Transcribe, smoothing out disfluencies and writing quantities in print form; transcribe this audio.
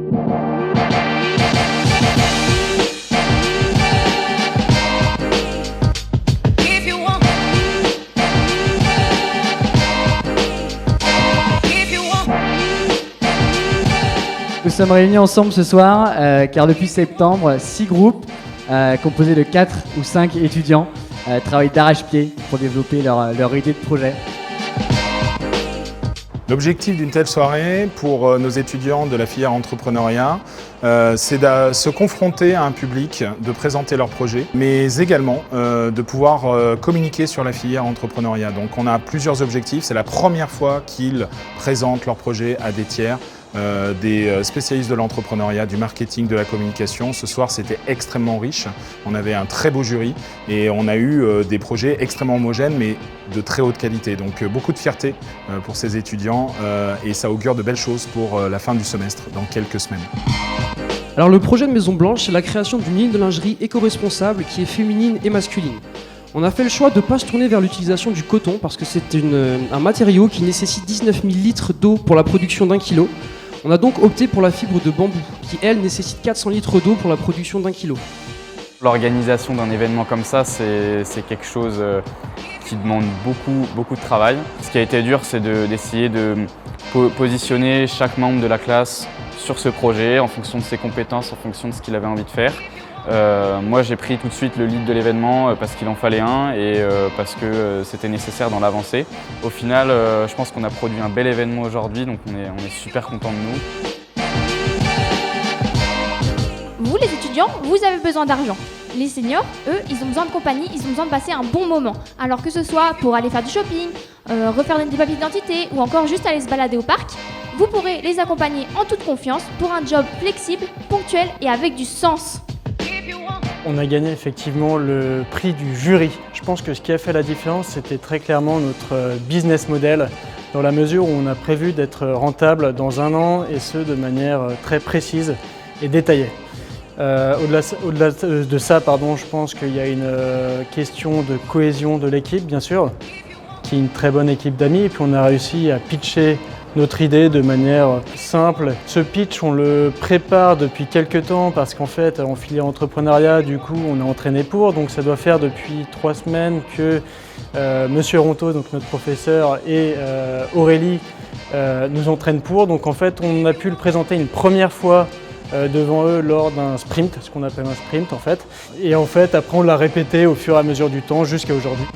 Nous sommes réunis ensemble ce soir car depuis septembre, 6 groupes composés de 4 ou 5 étudiants travaillent d'arrache-pied pour développer leur idée de projet. L'objectif d'une telle soirée pour nos étudiants de la filière entrepreneuriat, c'est de se confronter à un public, de présenter leur projet, mais également de pouvoir communiquer sur la filière entrepreneuriat. Donc on a plusieurs objectifs. C'est la première fois qu'ils présentent leur projet à des tiers, des spécialistes de l'entrepreneuriat, du marketing, de la communication. Ce soir, c'était extrêmement riche. On avait un très beau jury et on a eu des projets extrêmement homogènes, mais de très haute qualité. Donc beaucoup de fierté pour ces étudiants et ça augure de belles choses pour la fin du semestre, dans quelques semaines. Alors le projet de Maison Blanche, c'est la création d'une ligne de lingerie éco-responsable qui est féminine et masculine. On a fait le choix de ne pas se tourner vers l'utilisation du coton parce que c'est un matériau qui nécessite 19 000 litres d'eau pour la production d'1 kilo. On a donc opté pour la fibre de bambou qui, elle, nécessite 400 litres d'eau pour la production d'1 kilo. L'organisation d'un événement comme ça, c'est quelque chose qui demande beaucoup de travail. Ce qui a été dur, c'est d'essayer de positionner chaque membre de la classe sur ce projet en fonction de ses compétences, en fonction de ce qu'il avait envie de faire. Moi j'ai pris tout de suite le lead de l'événement parce qu'il en fallait un et parce que c'était nécessaire dans l'avancée. Au final, je pense qu'on a produit un bel événement aujourd'hui, donc on est super contents de nous. Vous les étudiants, vous avez besoin d'argent. Les seniors, eux, ils ont besoin de compagnie, ils ont besoin de passer un bon moment. Alors que ce soit pour aller faire du shopping, refaire des papiers d'identité ou encore juste aller se balader au parc, vous pourrez les accompagner en toute confiance pour un job flexible, ponctuel et avec du sens. On a gagné effectivement le prix du jury. Je pense que ce qui a fait la différence, c'était très clairement notre business model, dans la mesure où on a prévu d'être rentable dans 1 an et ce de manière très précise et détaillée. Au-delà de ça, je pense qu'il y a une question de cohésion de l'équipe, bien sûr, qui est une très bonne équipe d'amis. Et puis on a réussi à pitcher notre idée de manière simple. Ce pitch, on le prépare depuis quelques temps parce qu'en fait, en filière entrepreneuriat, du coup, on est entraîné pour. Donc ça doit faire depuis 3 semaines que Monsieur Ronto, donc notre professeur, et Aurélie nous entraînent pour. Donc en fait, on a pu le présenter une première fois devant eux lors d'un sprint, ce qu'on appelle un sprint en fait. Et en fait, après, on l'a répété au fur et à mesure du temps jusqu'à aujourd'hui.